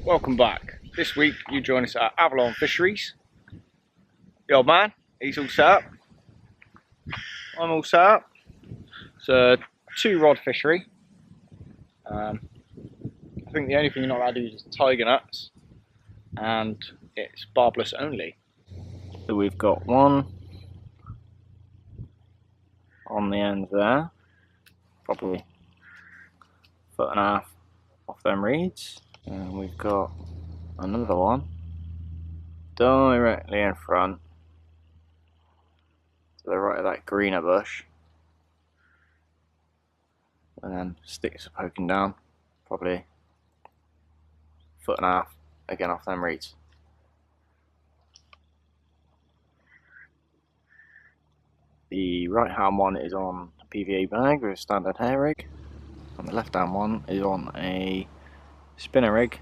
Welcome back. This week you join us at Avalon Fisheries. The old man, he's all set up. I'm all set up. It's a 2-rod fishery. I think the only thing you're not allowed to use is tiger nuts, and it's barbless only. So we've got one on the end there, probably 1.5 foot off them reeds, and we've got another one directly in front to the right of that greener bush, and then sticks are poking down, probably 1.5 foot again off them reeds. The right hand one is on a PVA bag with a standard hair rig, and the left hand one is on a spinner rig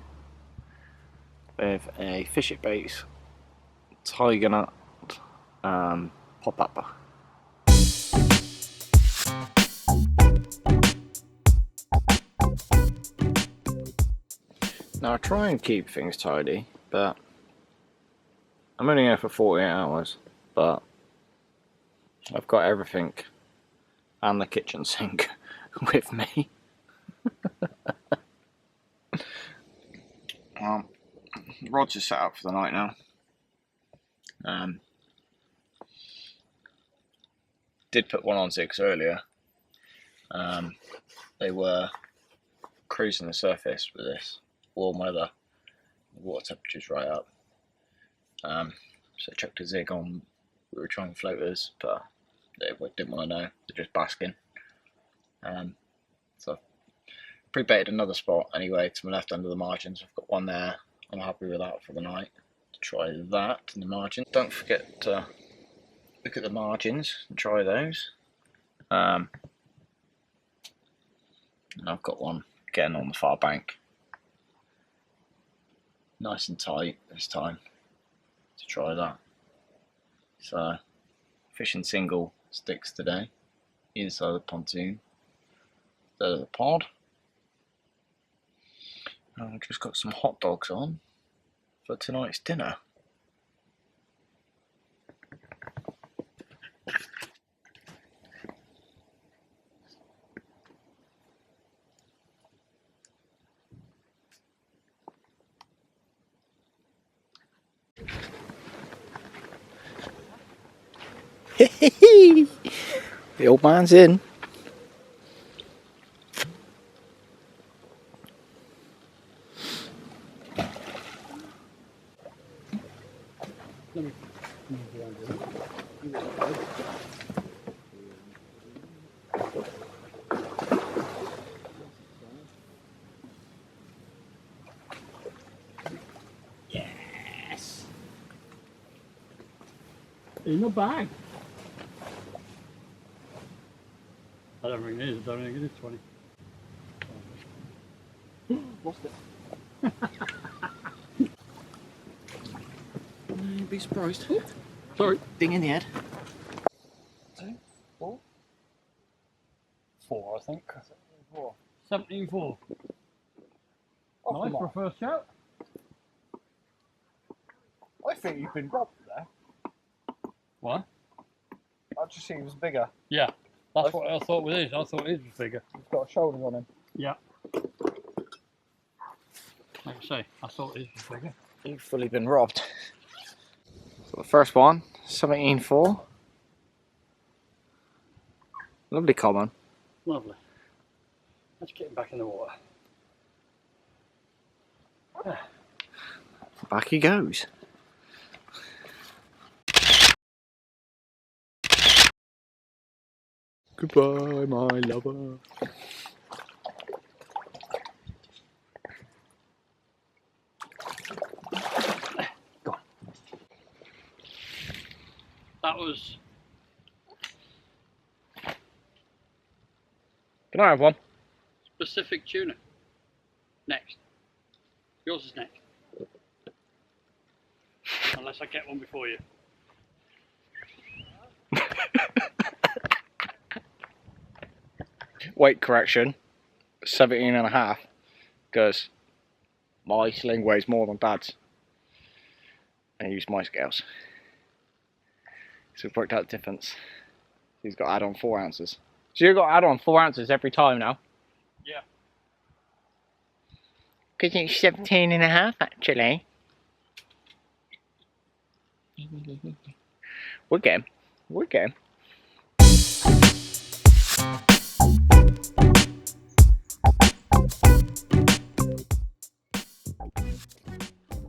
with a fish it baits, tiger nut, pop up. Now I try and keep things tidy, but I'm only here for 48 hours, but I've got everything and the kitchen sink with me. Rods are set up for the night now. Did put one on zigs earlier. They were cruising the surface with this warm weather. The water temperature's right up. So I chucked a zig on. We were trying floaters, but they didn't want to know. They're just basking. So I've pre-baited another spot anyway to my left under the margins. I've got one there. I'm happy with that for the night. To try that in the margin. Don't forget to look at the margins and try those. And I've got one getting on the far bank. Nice and tight this time to try that. So fishing single sticks today, either side of the pontoon, third of the pod. I've just got some hot dogs on for tonight's dinner. The old man's in. Yes. In the bag. I don't think it is. I don't think it is 20. Lost it. You'd be surprised. Sorry. Ding in the head. 2, 4. 4, I think. 17.4. Nice for a first shot. I think you've been robbed there. What? I just think he was bigger. Yeah, that's what I thought with his. I thought his was bigger. He's got shoulders on him. Yeah. Like I say, I thought his was bigger. You've fully been robbed. So the first one, 17.4. Lovely common. Lovely. Let's get him back in the water. Back he goes. Goodbye, my lover. Go on. That was... Can I have one? Pacific tuna. Next. Yours is next. Unless I get one before you. Weight correction, 17.5, because My sling weighs more than Dad's. And I use my scales. So we've worked out the difference. He's got to add on 4 ounces. So you've got to add on 4 ounces every time now? Yeah. Because it's 17.5 actually. We're game. We're game.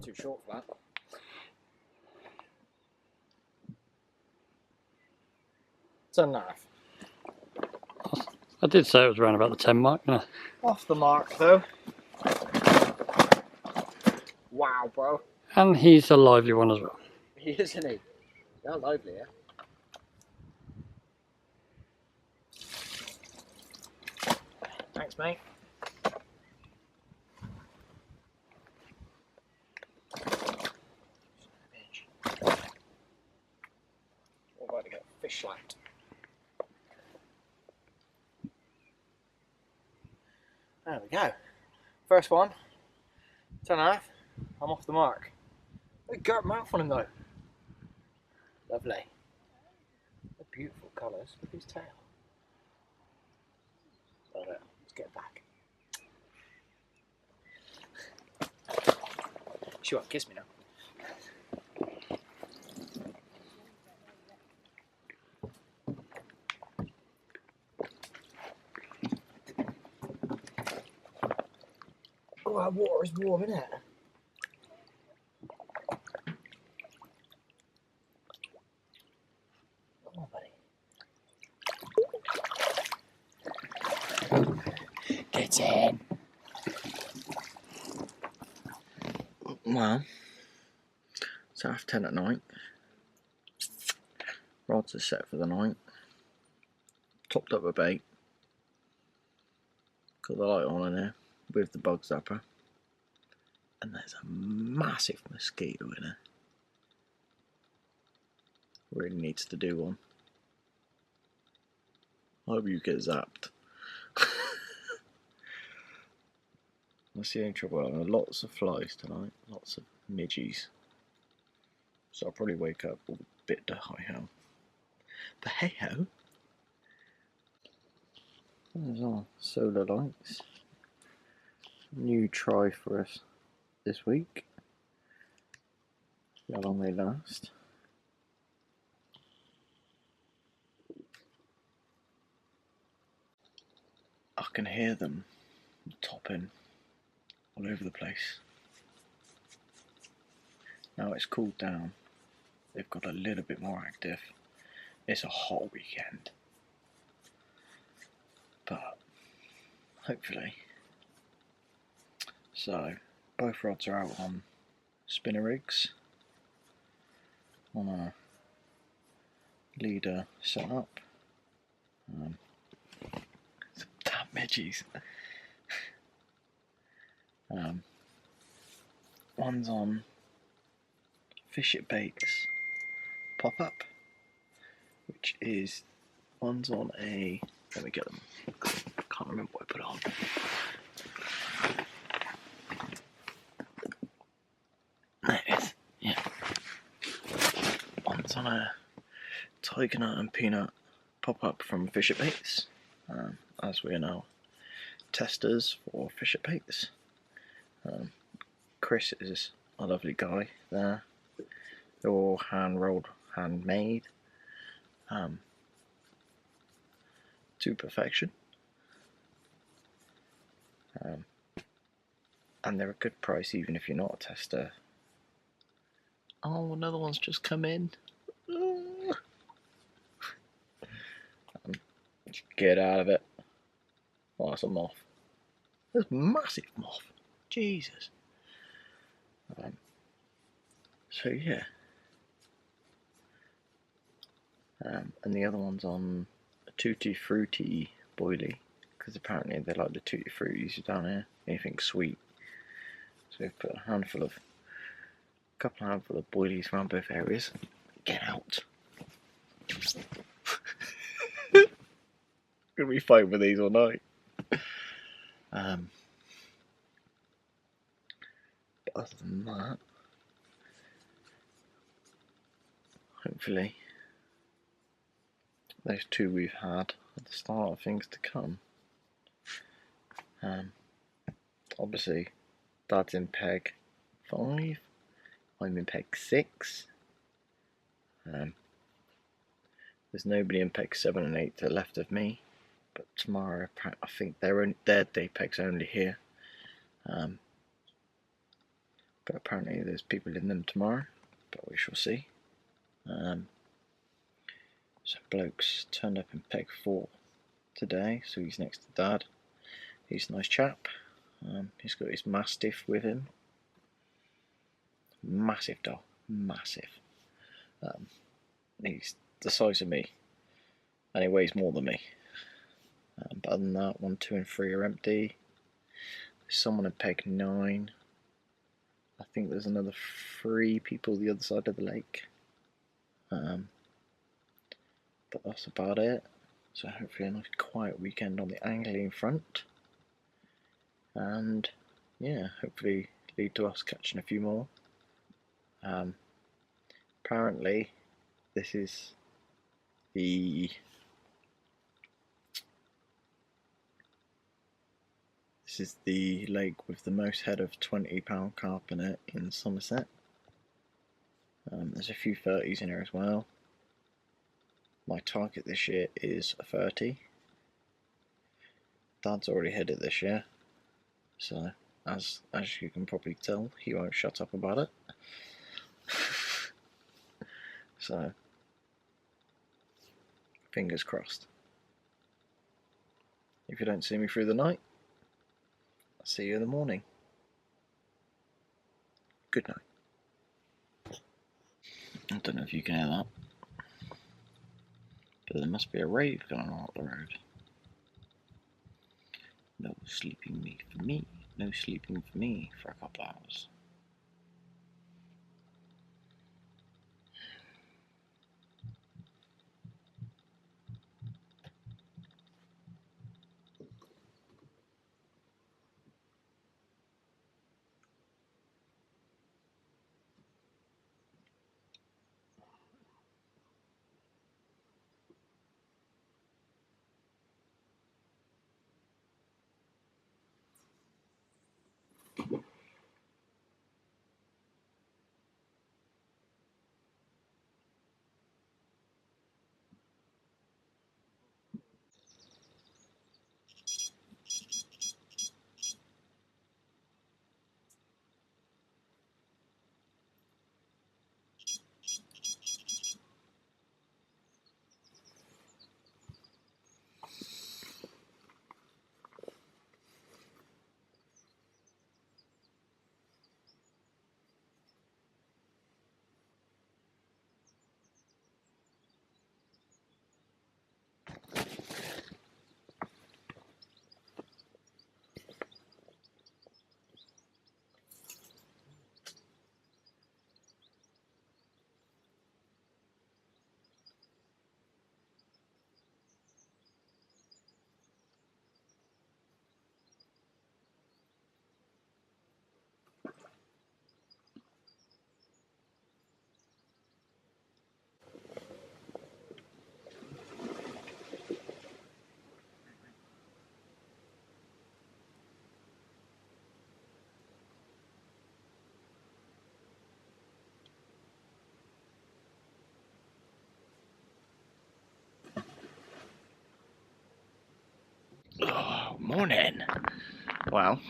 Too short for that. It's enough. I did say it was around about the 10 mark. No. Off the mark though. Wow, bro. And he's a lively one as well. He is, isn't he? They're lively, yeah. Thanks, mate. We're about to get fish slapped. There we go. First one. 10.5. I'm off the mark. Look at carp mouth on him though. Lovely. They're beautiful colours. Look at his tail. Love it. Let's get back. She won't kiss me now. Oh, that water is warm, isn't it? Oh, buddy. Get in. Well, it's 10:30 at night. Rods are set for the night. Topped up with bait. Got the light on in there with the bug zapper. And there's a massive mosquito in there. Really needs to do one. I hope you get zapped. That's the only trouble. Lots of flies tonight. Lots of midgies. So I'll probably wake up a bit to hi-ho. But hey-ho. There's our solar lights. New try for us this week. See how long they last. I can hear them topping all over the place. Now it's cooled down. They've got a little bit more active. It's a hot weekend. But hopefully. So both rods are out on spinner rigs. On a leader setup. Some damn midgies. One's on Fish It Baits pop up, which is one's on a. Let me get them. I can't remember what I put on. There it is. Yeah. One's on a tiger nut and peanut pop up from Fish It Baits, as we are now testers for Fish It Baits. Chris is a lovely guy there. They're all hand rolled, handmade, to perfection, and they're a good price even if you're not a tester. Oh, another one's just come in. Get out of it. Oh, that's a moth. That's a massive moth. Jesus. So yeah. And the other one's on a Tutti Frutti boilie, because apparently they like the Tutti Fruttis down here. Anything sweet. So we've put a couple of handful of boilies around both areas. Get out. Gonna be fighting with these all night. other than that, hopefully those two we've had are the start of things to come. Obviously, Dad's in peg 5, I'm in peg 6. There's nobody in peg 7 and 8 to the left of me, but tomorrow I think their day peg's only here. But apparently there's people in them tomorrow, but we shall see. So bloke's turned up in peg 4 today, so he's next to Dad. He's a nice chap. He's got his mastiff with him. Massive dog, massive. He's the size of me, and he weighs more than me. But other than that, 1, 2 and 3 are empty. There's someone in peg 9. I think there's another 3 people the other side of the lake. But that's about it. So hopefully a nice quiet weekend on the angling front. And yeah, hopefully lead to us catching a few more. Apparently this is the lake with the most head of 20-pound carp in it in Somerset. There's a few 30s in here as well. My target this year is a 30. Dad's already hit it this year, so as you can probably tell, he won't shut up about it. So fingers crossed. If you don't see me through the night, I'll see you in the morning. Good night. I don't know if you can hear that, but there must be a rave going on up the road. No sleeping for me. No sleeping for me for a couple hours. Oh, morning. Well,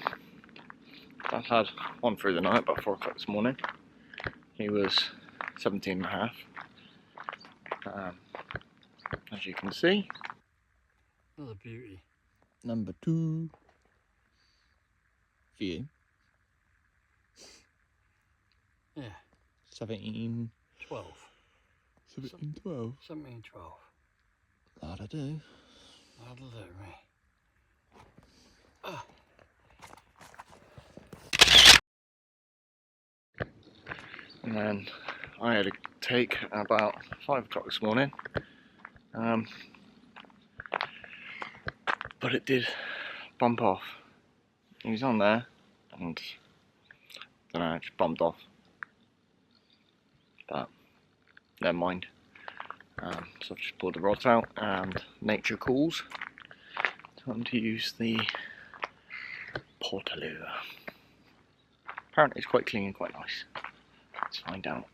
I've had one through the night about 4 o'clock this morning. He was 17 and a half. As you can see. Another beauty. Number 2 for you. Yeah. 17. 12. 17, 12. 17, 12. That'll do. That'll do, mate. Ah. And then I had a take about 5 o'clock this morning. But it did bump off. He was on there, and don't know, just bombed off. But never mind. So I've just pulled the rods out, and nature calls. Time to use the portaloo. Apparently it's quite clean and quite nice. Let's find out.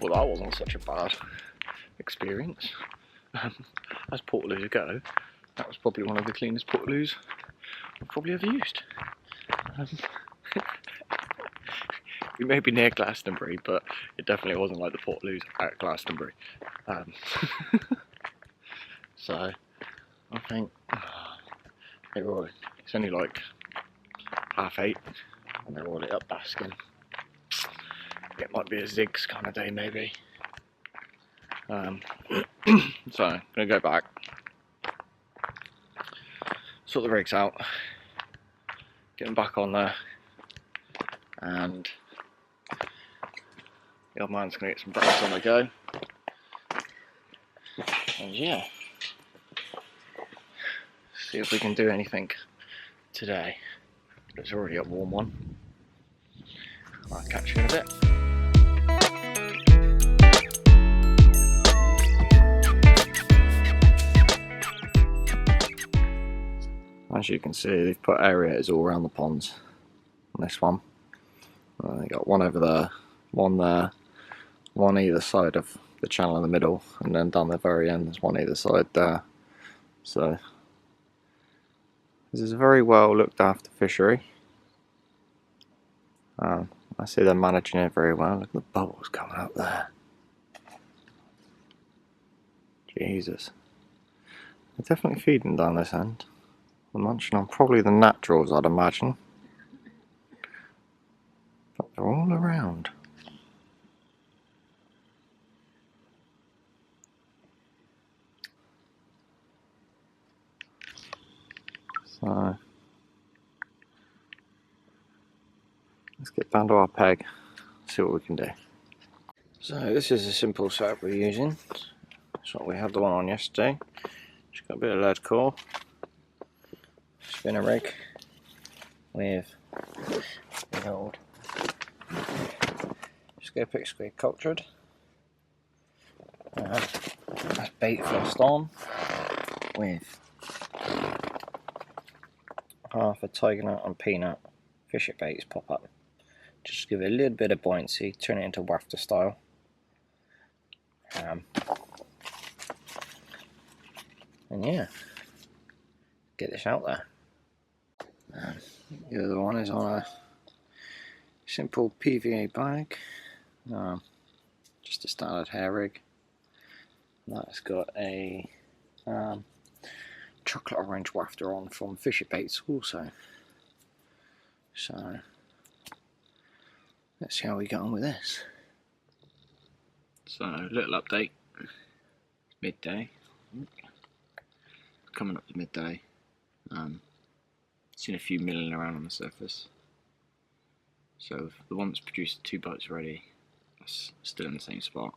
Well, that wasn't such a bad experience. As portaloos go, that was probably one of the cleanest portaloos I've probably ever used. We may be near Glastonbury, but it definitely wasn't like the portaloos at Glastonbury. So I think it's only like 8:30 and they're already up basking. It might be a zigs kind of day maybe. So I'm gonna go back, sort the rigs out, get them back on there, and the old man's gonna get some breakfast on the go. And yeah, see if we can do anything today. It's already a warm one. I'll catch you in a bit. As you can see, they've put aerators all around the ponds on this one. They got one over there, one either side of the channel in the middle, and then down the very end there's one either side there. So this is a very well looked after fishery. I see they're managing it very well. Look at the bubbles coming up there. Jesus. They're definitely feeding down this end. They're munching on probably the naturals, I'd imagine. But they're all around. So let's get down to our peg, see what we can do. So this is a simple setup we're using. So we had the one on yesterday. Just got a bit of lead core, spinner rig with the old scopic squid cultured. That's bait first on with half a tiger nut and peanut fish it baits pop up. Just give it a little bit of buoyancy, turn it into wafter style. And yeah, get this out there. The other one is on a simple PVA bag, just a standard hair rig. That's got a chocolate orange wafter on from Fish It Baits also. So let's see how we get on with this. So little update. Midday. Coming up to midday. Seen a few milling around on the surface. So the one that's produced 2 bites already, that's still in the same spot.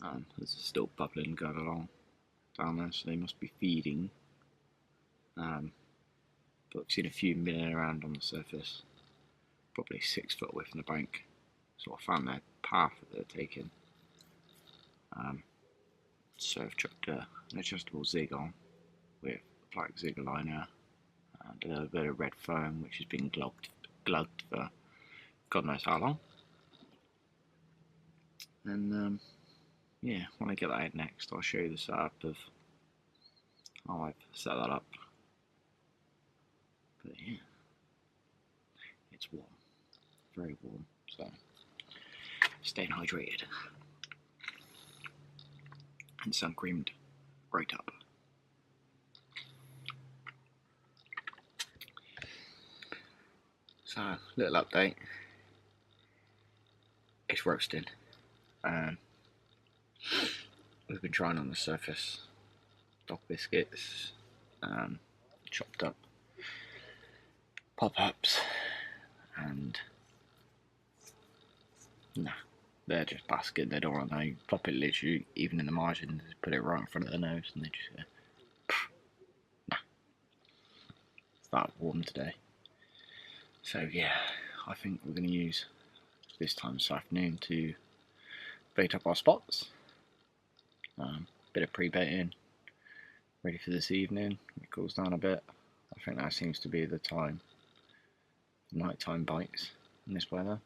There's still bubbling going along down there, so they must be feeding. But I've seen a few milling around on the surface, probably 6 foot away from the bank. Sort of found their path that they're taking. So I've chucked an adjustable zig on with a black zig liner and a little bit of red foam, which has been glugged for God knows how long. And yeah, when I get that out next, I'll show you the setup of how I've set that up. But yeah, it's warm, very warm, so staying hydrated and sun creamed right up. So, little update. It's roasting. We've been trying on the surface dog biscuits, chopped up pop-ups, and nah, they're just basket. They don't want to know. You pop it literally even in the margin, put it right in front of their nose, and they just go, nah. It's that warm today. So yeah, I think we're going to use this time this afternoon to bait up our spots. Bit of pre-baiting, ready for this evening. It cools down a bit. I think that seems to be the time. Nighttime bites in this weather.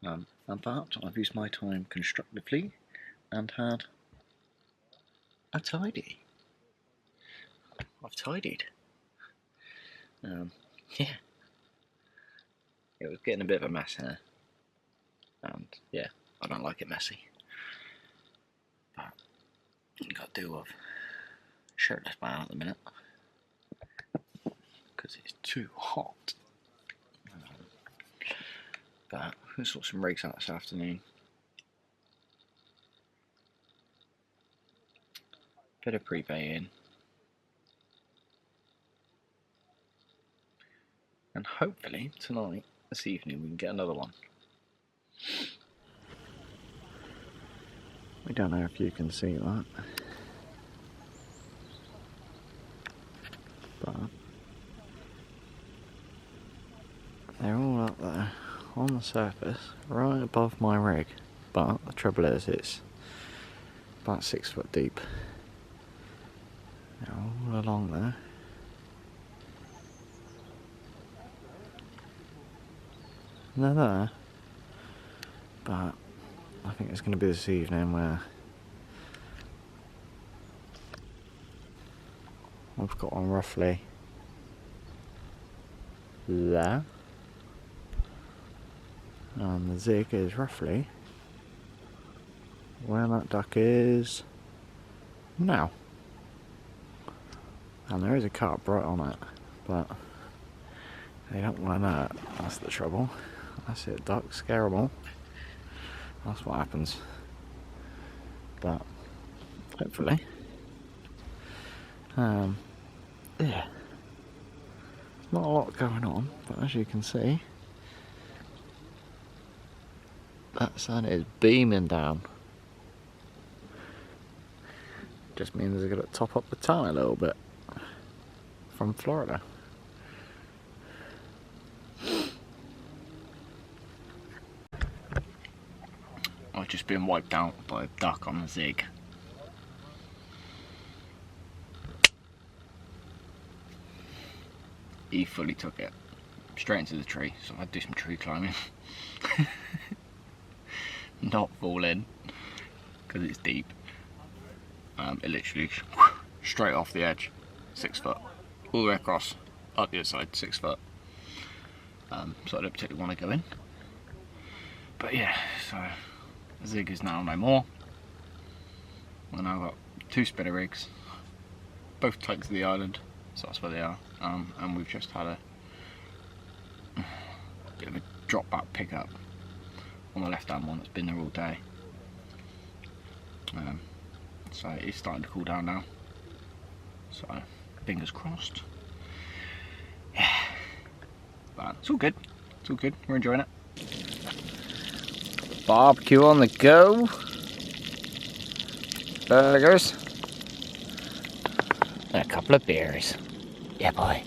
And that I've used my time constructively and had a tidy. I've tidied. Yeah. It was getting a bit of a mess here. And yeah, I don't like it messy. But I've got to deal with shirtless man at the minute. Because it's too hot. But we'll sort some rigs out this afternoon. Bit of pre-baiting. And hopefully tonight, this evening, we can get another one. We don't know if you can see that. But they're all up there on the surface, right above my rig. But the trouble is, it's about 6 foot deep. They're all along there. And they're there. But I think it's going to be this evening where I've got one roughly there. And the zig is roughly where that duck is now. And there is a carp right on it, but they don't want that. That's the trouble. That's it, ducks, scare them all. That's what happens. But hopefully, yeah, not a lot going on, but as you can see, that sun is beaming down. Just means they're going to top up the tan a little bit from Florida. I've just been wiped out by a duck on a zig. He fully took it straight into the tree, so I had to do some tree climbing. Not fall in because it's deep. It literally straight off the edge, 6 foot, all the way across, up the other side, 6 foot. So I don't particularly want to go in. But yeah, so the zig is now no more. We've now got 2 spinner rigs, both tight to the island, so that's where they are. And we've just had a bit of a drop back pickup on the left hand one that's been there all day. So it's starting to cool down now. So fingers crossed. Yeah. But it's all good. It's all good. We're enjoying it. Barbecue on the go. Burgers. And a couple of beers. Yeah, boy.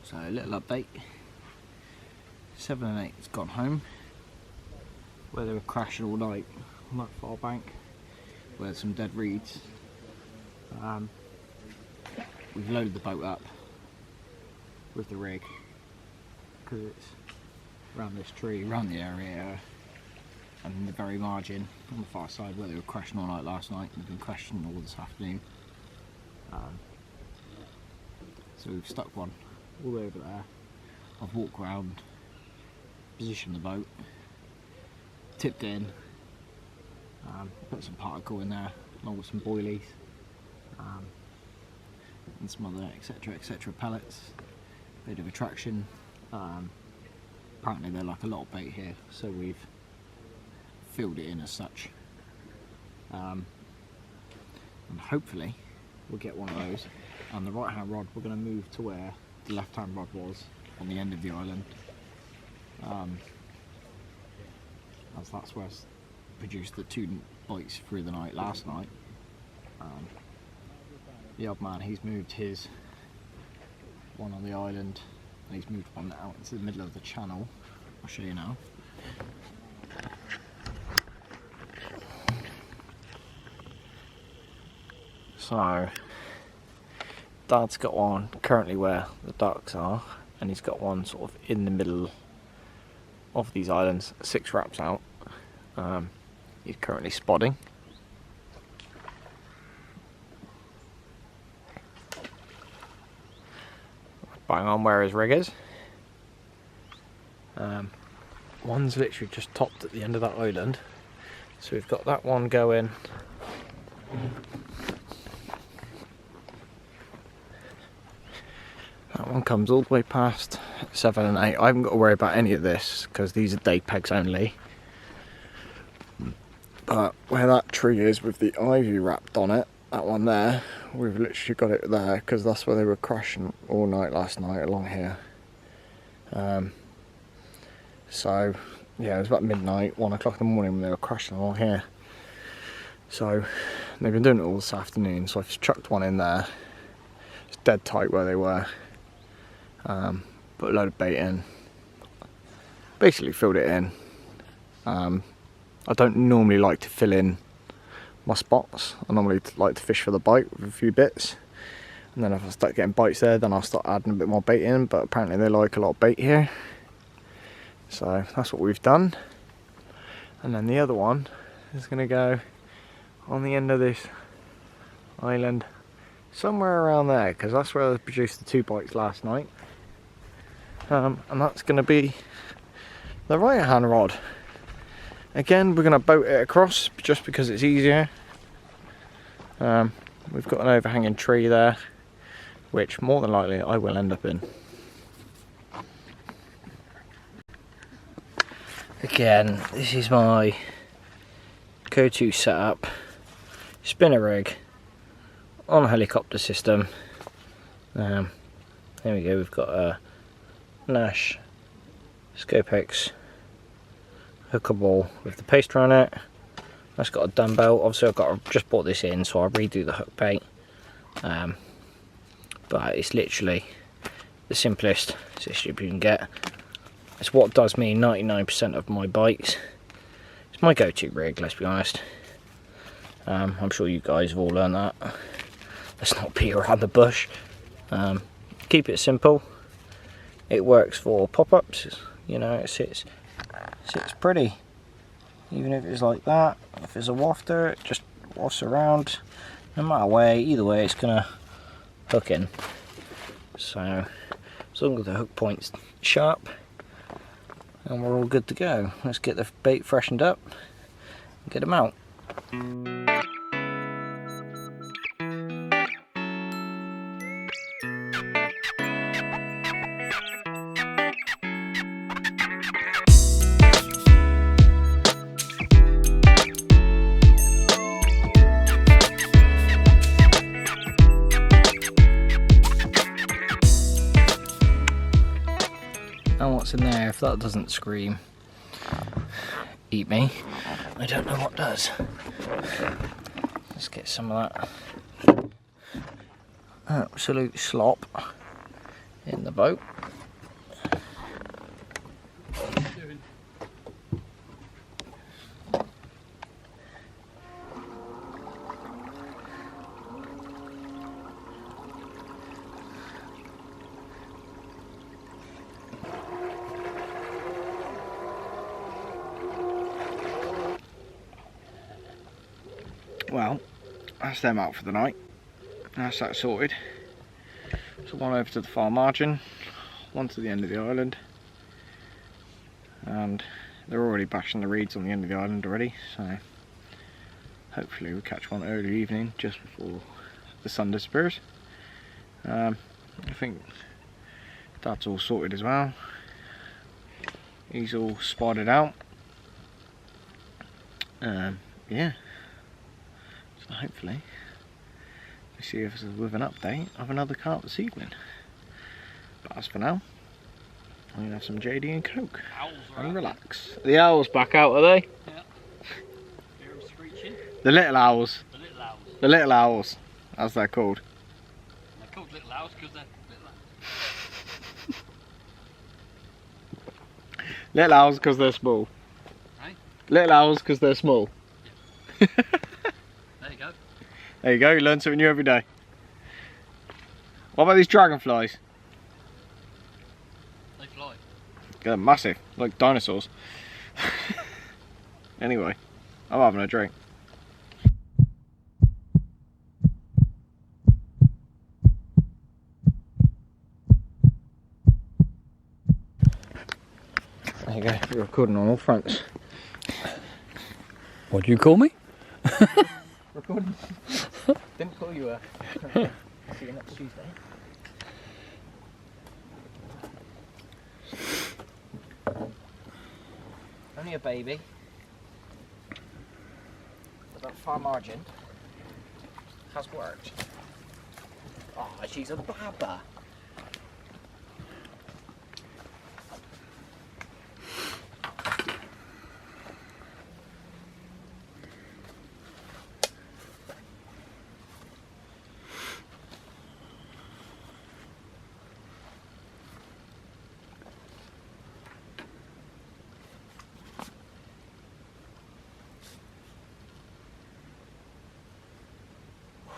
So a little update. 7 and 8 has gone home, where they were crashing all night on that far bank, where there's some dead reeds. We've loaded the boat up with the rig because it's around this tree, around the area, and the very margin on the far side where they were crashing all night last night. We've been crashing all this afternoon. So we've stuck one all over there. I've walked around, positioned the boat, tipped in, put some particle in there along with some boilies, and some other etc pellets, bit of attraction. Apparently they like a lot of bait here, so we've filled it in as such, and hopefully we'll get one of those. And the right hand rod we're going to move to where the left hand rod was on the end of the island, as that's where I produced the 2 bites through the night last night. The old man, he's moved his one on the island and he's moved one out into the middle of the channel. I'll show you now. So Dad's got one currently where the ducks are, and he's got one sort of in the middle of these islands, 6 wraps out. He's currently spotting. Bang on where his rig is. One's literally just topped at the end of that island, so we've got that one going. That one comes all the way past 7 and 8. I haven't got to worry about any of this because these are day pegs only. But where that tree is with the ivy wrapped on it, that one there, we've literally got it there because that's where they were crashing all night last night along here. So yeah, it was about midnight, 1 o'clock in the morning when they were crashing along here. So they've been doing it all this afternoon, so I've just chucked one in there. It's dead tight where they were. Put a load of bait in, basically filled it in. I don't normally like to fill in my spots. I normally like to fish for the bite with a few bits, and then if I start getting bites there, then I'll start adding a bit more bait in. But apparently they like a lot of bait here, so that's what we've done. And then the other one is going to go on the end of this island, somewhere around there, because that's where I produced the 2 bites last night. And that's going to be the right hand rod. Again, we're going to boat it across just because it's easier. We've got an overhanging tree there, which more than likely I will end up in. Again, this is my go-to setup. Spinner rig on a helicopter system. There we go, we've got a Nash Scopex hooker ball with the paste around it. That's got a dumbbell. Obviously I've just bought this in, so I'll redo the hook bait. But it's literally the simplest system you can get. It's what does me 99% of my bites. It's my go-to rig, let's be honest. I'm sure you guys have all learned that. Let's not beat around the bush. Keep it simple. It works for pop-ups, you know, it sits pretty. Even if it's like that, if it's a wafter, it just wafts around. No matter way, either way, it's gonna hook in. So, as long as the hook point's sharp, and we're all good to go. Let's get the bait freshened up and get them out. And what's in there, if that doesn't scream eat me, I don't know what does. Let's get some of that absolute slop in the boat. well, that's them out for the night. That's that sorted. So one over to the far margin, one to the end of the island, and they're already bashing the reeds on the end of the island already, so hopefully we catch one early evening just before the sun disappears. I think Dad's all sorted as well. He's all spotted out. Yeah, so hopefully we see us with an update of another carp this evening. But as for now, I'm gonna have some JD and Coke and relax. The owls back out, are they? Yeah. Hear them screeching. The little owls. The little owls. The little owls, as they're called. They're called little owls because they're little owls. Little owls because they're small. Right? Little owls because they're small. There you go. There you go, you learn something new every day. What about these dragonflies? They fly. They're massive, like dinosaurs. Anyway, I'm having a drink. There you go, you're recording on all fronts. What do you call me? Recording. Didn't call you see you next Tuesday. Only a baby. But that far margin has worked. Oh, she's a baba.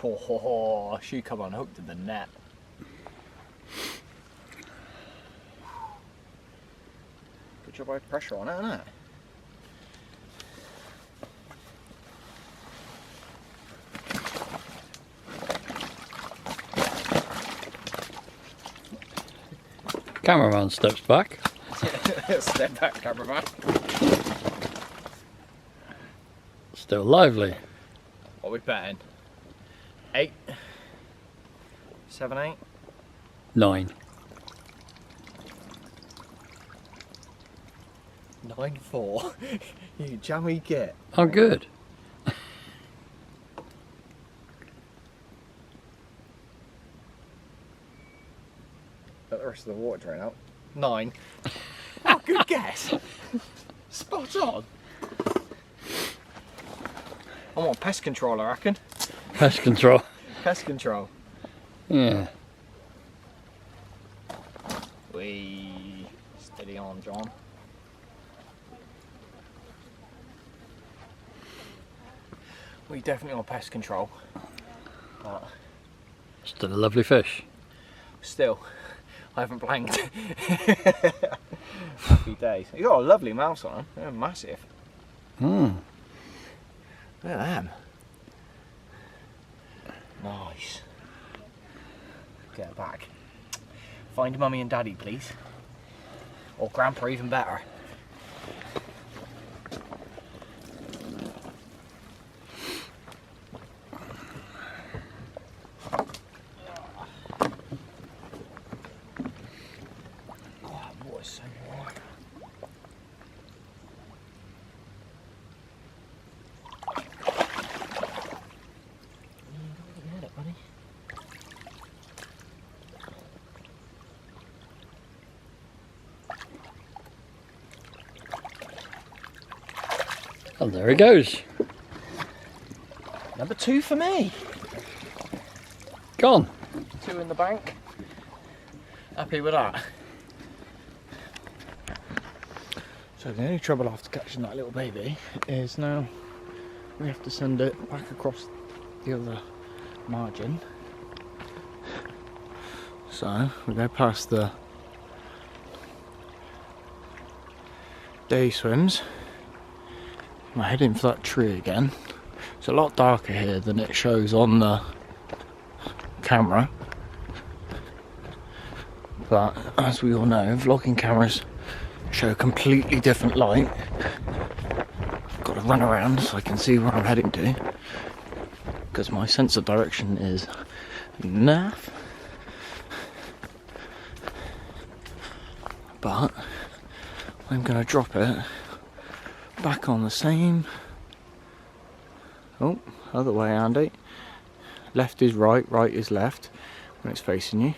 Ho ho ho, she come unhooked in the net. Good job I had pressure on it, isn't it? Cameraman steps back. Step back, cameraman. Still lively. What are we betting? 8? 7, 8? 9. 9, 4. You jammy git. Oh, good. Let the rest of the water drain out. 9. Oh, good guess. Spot on. I'm on pest control, I reckon. Pest control. Pest control. Yeah. Wee. Steady on, John. We definitely on pest control. But Still a lovely fish. still, I haven't blanked. Happy days. You got a lovely mouse on them. They're massive. Hmm. Look at them. Nice. Get her back. Find mummy and daddy, please. Or grandpa, even better. Oh, that water's so warm. And there he goes. Number 2 for me. Gone. 2 in the bank. Happy with that. So the only trouble after catching that little baby is now we have to send it back across the other margin. So we go past the day swims. I'm heading for that tree again. It's a lot darker here than it shows on the camera, but as we all know, vlogging cameras show a completely different light. I've got to run around so I can see where I'm heading to, because my sense of direction is naff. But I'm going to drop it back on the same. Oh, other way, Andy. Left is right, right is left when it's facing you.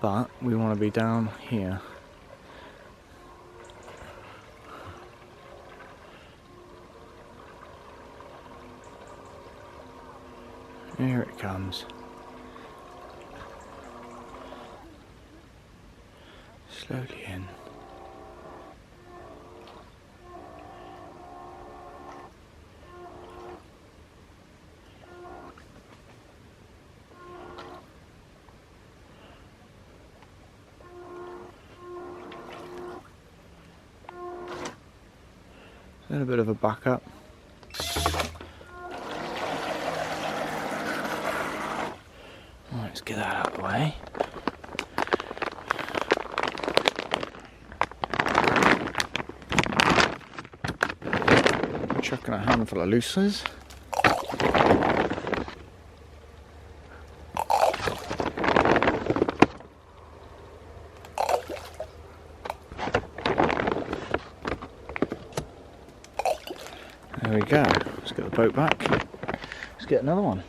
But we want to be down here. Here it comes. Slowly in. Then a bit of a backup. Let's get that out of the way. Chucking a handful of looses. There we go. Let's get the boat back. Let's get another one.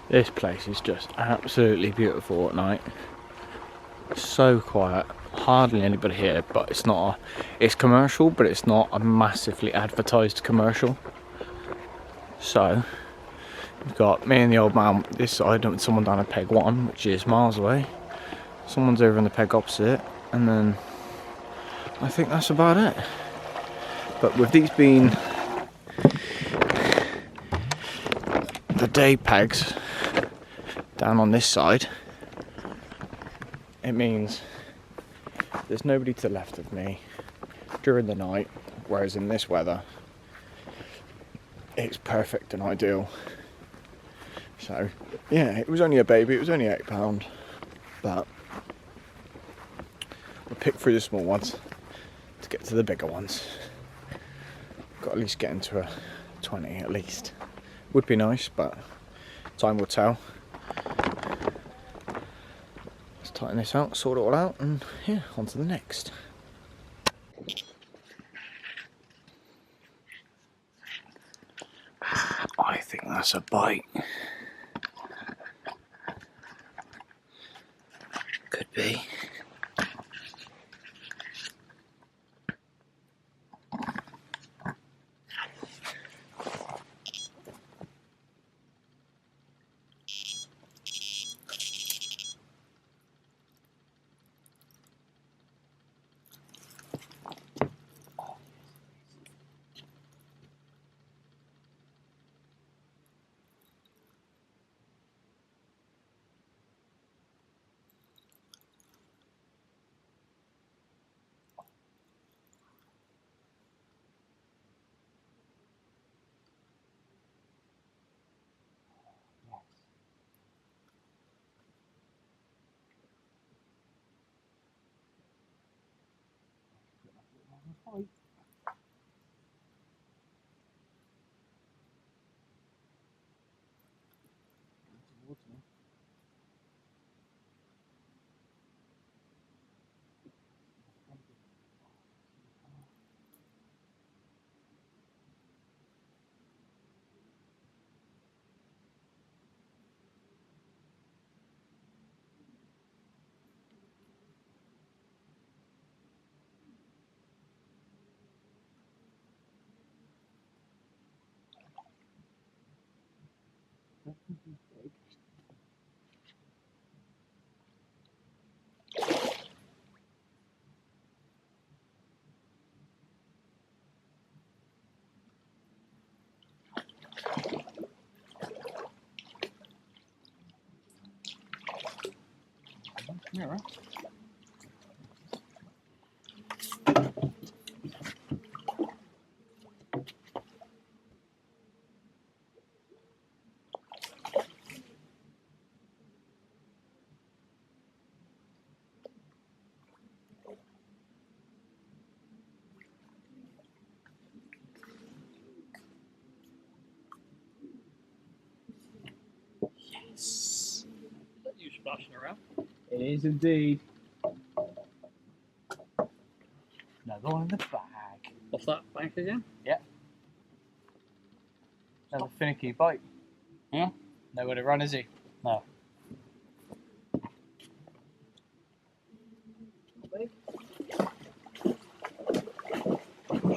This place is just absolutely beautiful at night. So quiet, hardly anybody here, but it's not it's commercial, but it's not a massively advertised commercial. So we've got me and the old man this side and someone down at peg 1, which is miles away. Someone's over in the peg opposite, and then I think that's about it. But with these being the day pegs down on this side, it means there's nobody to the left of me during the night, whereas in this weather it's perfect and ideal. So yeah, it was only a baby, it was only £8, but we'll pick through the small ones to get to the bigger ones. Got to at least get into a 20 at least. Would be nice, but time will tell. Let's tighten this out, sort it all out, and yeah, on to the next. I think that's a bite. Could be. Yeah, right. Yes. Is that you splashing around? It is indeed. Another one in the bag. What's that bank again? Yeah. Another finicky bite. Yeah? Nowhere to run, is he? No.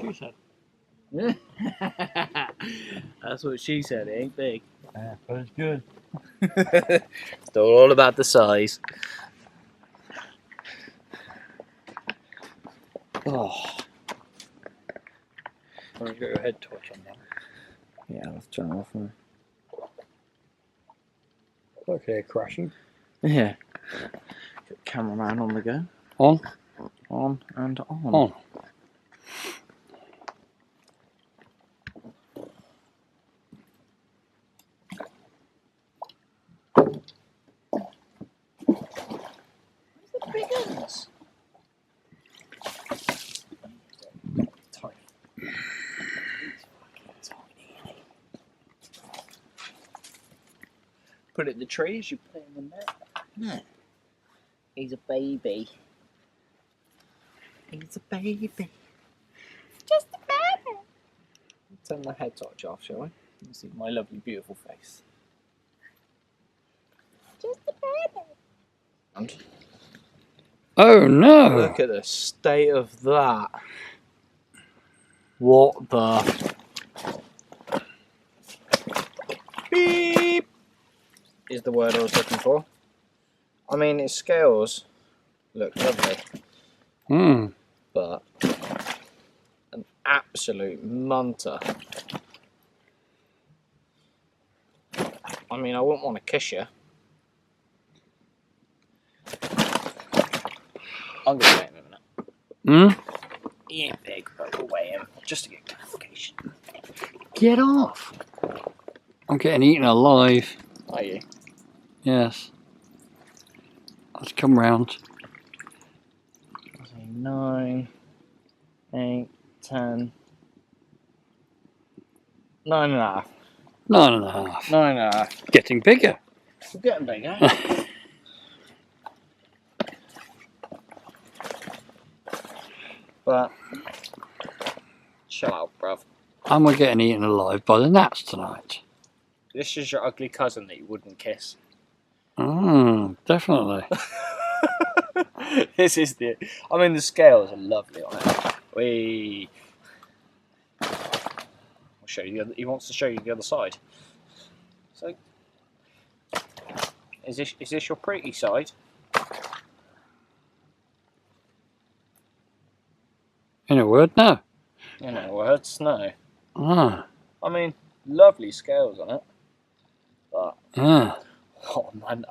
She said. That's what she said, it ain't big. Yeah, but it's good. It's all about the size. Oh. Or you got your head torch on that. Yeah, I'll have to turn it off now. Okay, crashing. Yeah. Got cameraman on the go. On? On and on. On. The big ones. Tiny. Tiny. Put it in the trees, you put it in the net. No. He's a baby. He's a baby. Just a baby. Turn my head torch off, shall we? You can see my lovely, beautiful face. Just a baby. And Oh no! look at the state of that. What the beep is the word I was looking for. I mean, its scales look lovely, but an absolute munter. I mean, I wouldn't want to kiss you. I'm going to weigh him in a minute. He ain't big, but we'll weigh him just to get clarification. Get off! I'm getting eaten alive. Are you? Yes. Let's come round. 9, 8, 10, 9.5. 9.5. 9.5. Getting bigger. We're getting bigger. But chill out, bruv. And we're getting eaten alive by the gnats tonight. This is your ugly cousin that you wouldn't kiss. Definitely. This is the. I mean, the scales are lovely on it. I'll show you. He wants to show you the other side. So, is this your pretty side? In a word, no. You know, words, no. Ah. I mean, lovely scales on it, but Ah. oh man,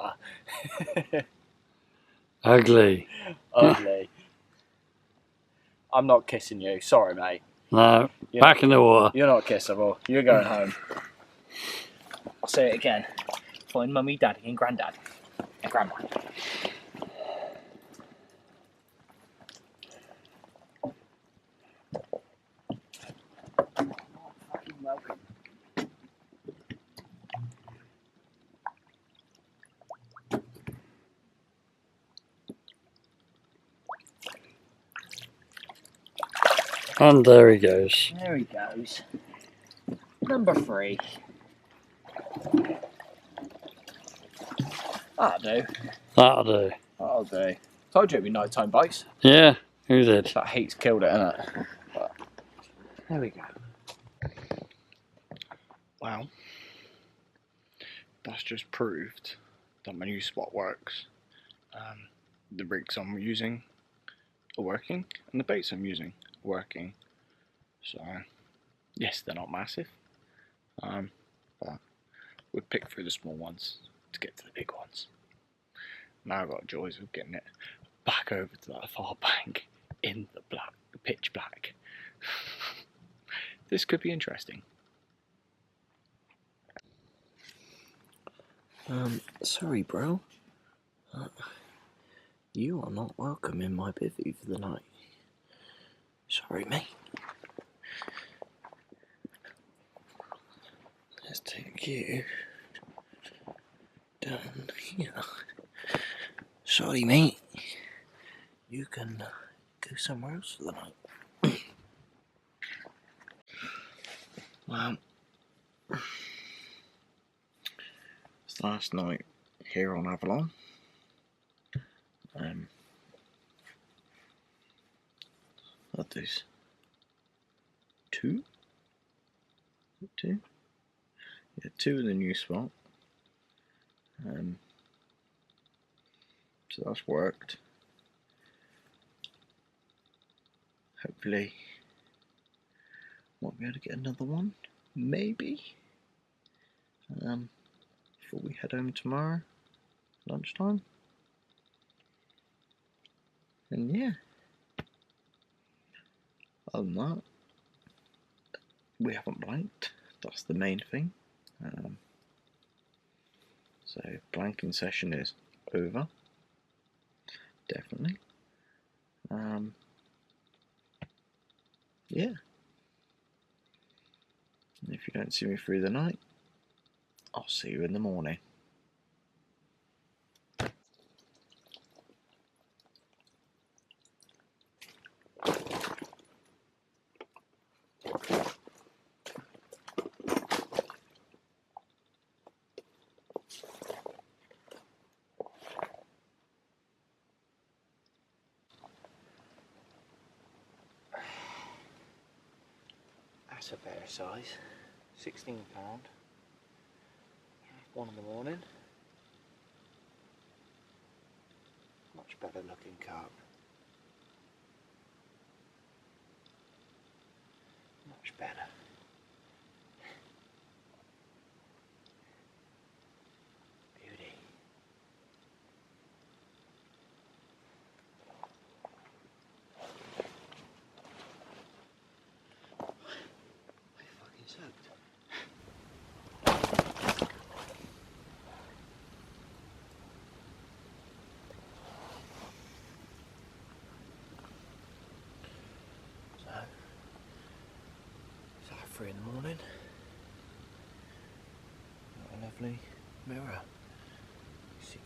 Ugly. ugly. I'm not kissing you. Sorry, mate. No. Back in the water. You're not kissable. You're going home. I'll say it again. Find mummy, daddy, and granddad, and grandma. Fucking welcome. And there he goes. There he goes. Number 3. That'll do. That'll do. That'll do. Told you it'd be nighttime bites. Yeah, who did? That heat's killed it, innit? But there we go. Well, that's just proved that my new spot works. The rigs I'm using are working, and the baits I'm using are working. So, yes, they're not massive, but we'd pick through the small ones to get to the big ones. now I've got joys of getting it back over to that far bank in the pitch black. This could be interesting. Sorry, bro. You are not welcome in my bivvy for the night. Sorry, mate. Let's take you down here. Sorry, mate. You can go somewhere else for the night. Well, it's last night here on Avalon. What there's two? Two? Yeah, two in the new spot. So that's worked. Hopefully, won't be able to get another one. Maybe. Before we head home tomorrow, lunchtime. And yeah. Other than that, we haven't blanked. That's the main thing. So blanking session is over. Definitely. Yeah. And if you don't see me through the night, I'll see you in the morning. That's a better size. £16. One in the morning. Much better looking carp. Much better. Beauty. I'm fucking soaked. So, it's like 3 in the morning. Got a lovely mirror. £16.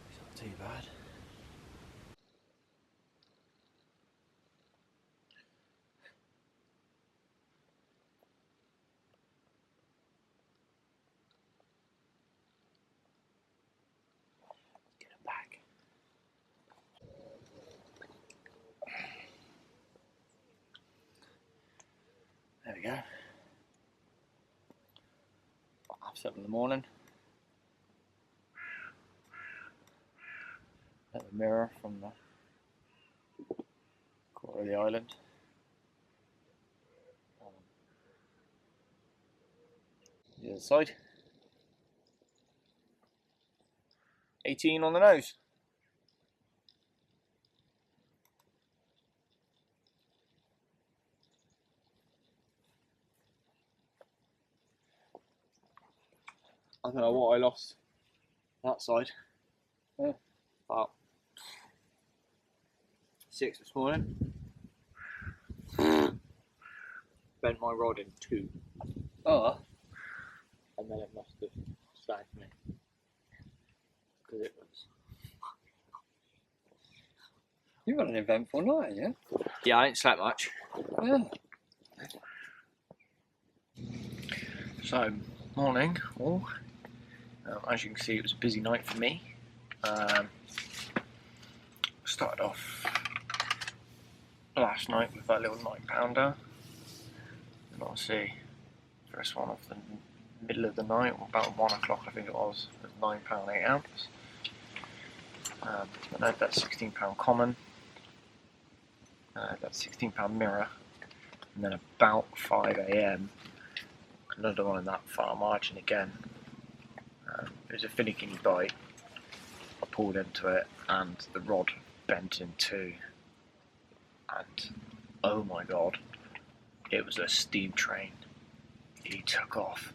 It's not too bad. Get it back. There we go. 7:30 in the morning. At the mirror from the corner of the island. The other side. 18 on the nose. I don't know what I lost that side. Yeah. About 6 this morning. Bent my rod in 2. Oh. And then it must have sagged me. Because it was. You've got an eventful night, yeah? Yeah, I ain't slept much. Yeah. So, morning all. As you can see, it was a busy night for me. Started off last night with that little 9-pounder. And obviously, first one off the middle of the night, about 1 o'clock I think it was £9 8 ounce. And I had that £16 common. got £16 mirror, and then about 5 AM, another one in that far margin again. It was a finicky bite. I pulled into it, and the rod bent in two, and oh my god, it was a steam train. He took off.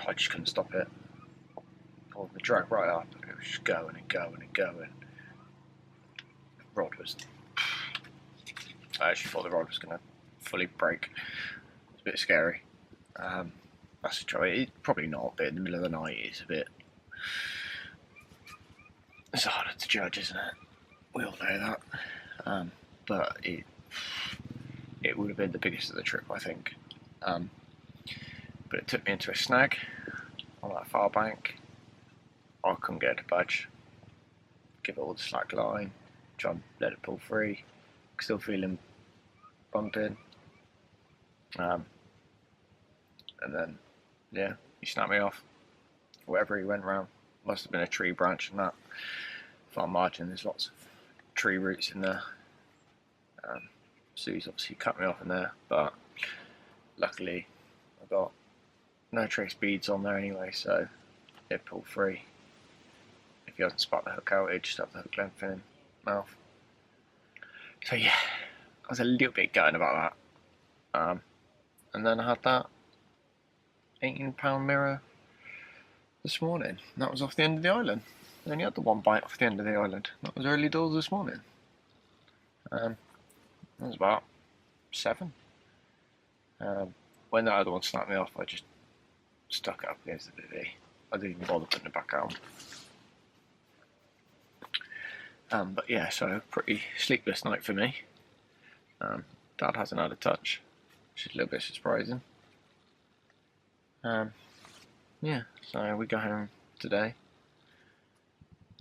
I just couldn't stop it. Pulled the drag right up, and it was just going and going and going. The rod was... I actually thought the rod was going to fully break. It was a bit scary. That's the trouble. It's probably not, but in the middle of the night it's a bit... It's harder to judge, isn't it? We all know that. But it would have been the biggest of the trip, I think. But it took me into a snag on that far bank. I couldn't get it to budge. Give it all the slack line, try and let it pull free. Still feeling bumping. And then, yeah, he snapped me off. Wherever he went round, must have been a tree branch in that far margin. There's lots of tree roots in there. So he's obviously cut me off in there, but luckily I got no trace beads on there anyway, so it pulled free. If he hasn't spat the hook out, it just have the hook length in mouth. So yeah, I was a little bit gutted about that. And then I had that £18 mirror this morning. That was off the end of the island. I only had the one bite off the end of the island. That was early doors this morning. That was about 7. When that other one snapped me off, I just stuck it up against the bivvy. I didn't even bother putting it back out. But yeah, so pretty sleepless night for me. Dad hasn't had a touch, which is a little bit surprising. Yeah, so we go home today.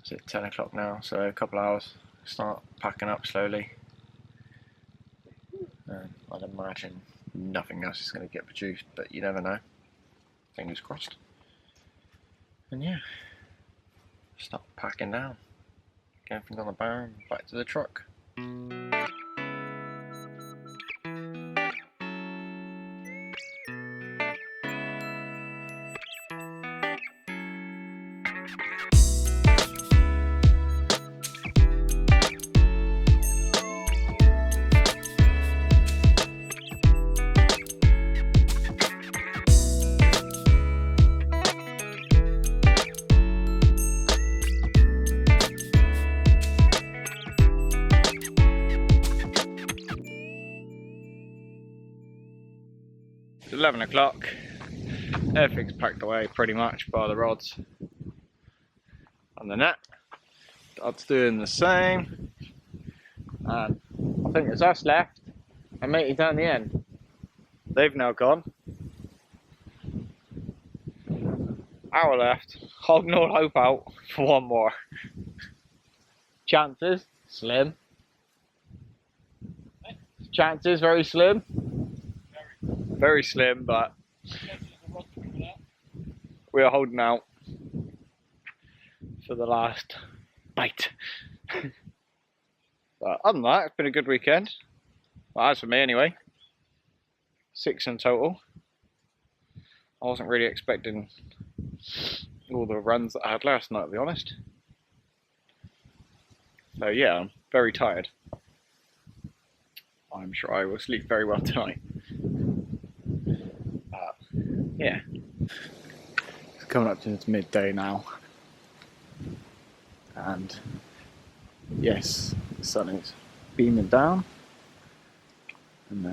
It's at 10 o'clock now, so a couple of hours, start packing up slowly. I'd imagine nothing else is going to get produced, but you never know. Fingers crossed. And yeah, start packing down. Get everything on the barn, back to the truck. 11 o'clock, everything's packed away pretty much by the rods and the net. Dad's doing the same, and I think there's us left and matey down the end. They've now gone. Hour left, holding all hope out for one more. Chances slim. Chances very slim. Very slim, but we are holding out for the last bite. But other than that, it's been a good weekend. Well, as for me anyway. 6 in total. I wasn't really expecting all the runs that I had last night, to be honest. So yeah, I'm very tired. I'm sure I will sleep very well tonight. Yeah. It's coming up to midday now. And yes, the sun is beaming down. And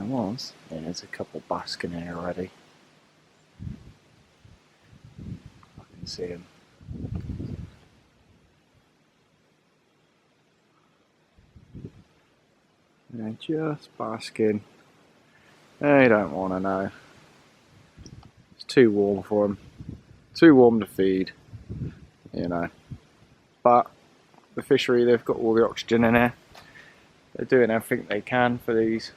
there's a couple basking here already. I can see them. They're just basking. They don't want to know. It's too warm for them. Too warm to feed, you know. But the fishery, they've got all the oxygen in here. They're doing everything they can for these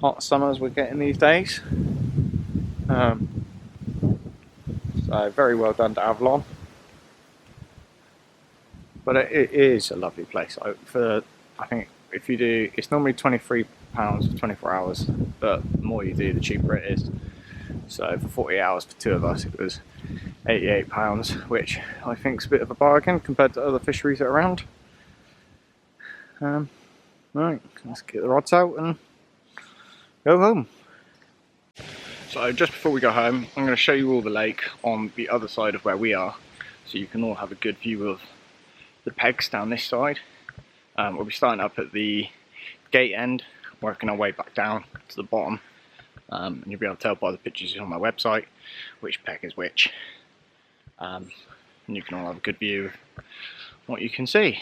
hot summers we're getting these days. So very well done to Avalon. But it is a lovely place. I think if you do, it's normally £23 for 24 hours, but the more you do, the cheaper it is. So for 40 hours for 2 of us, it was £88, which I think is a bit of a bargain compared to other fisheries that are around. Right, let's get the rods out and go home. So just before we go home, I'm going to show you all the lake on the other side of where we are, so you can all have a good view of the pegs down this side. We'll be starting up at the gate end, working our way back down to the bottom, and you'll be able to tell by the pictures on my website which peg is which, and you can all have a good view of what you can see.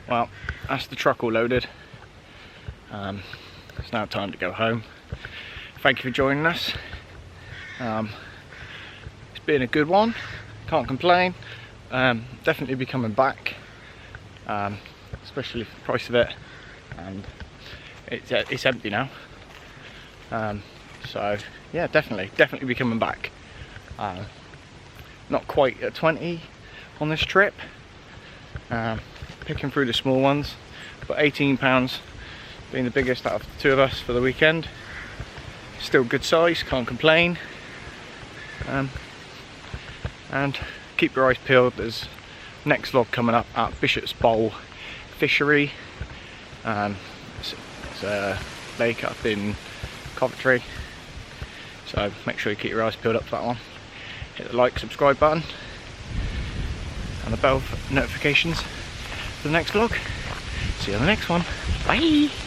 Well, that's the truck all loaded. It's now time to go home. Thank you for joining us. It's been a good one, can't complain. Definitely be coming back, especially for the price of it, and it's empty now. So yeah, definitely be coming back. Not quite at 20 on this trip. Picking through the small ones, but £18 being the biggest out of the 2 of us for the weekend. Still good size, can't complain. And keep your eyes peeled, there's next vlog coming up at Bishop's Bowl Fishery. It's a lake up in Coventry, so make sure you keep your eyes peeled up for that one. Hit the like, subscribe button and the bell for notifications for the next vlog. See you on the next one. Bye!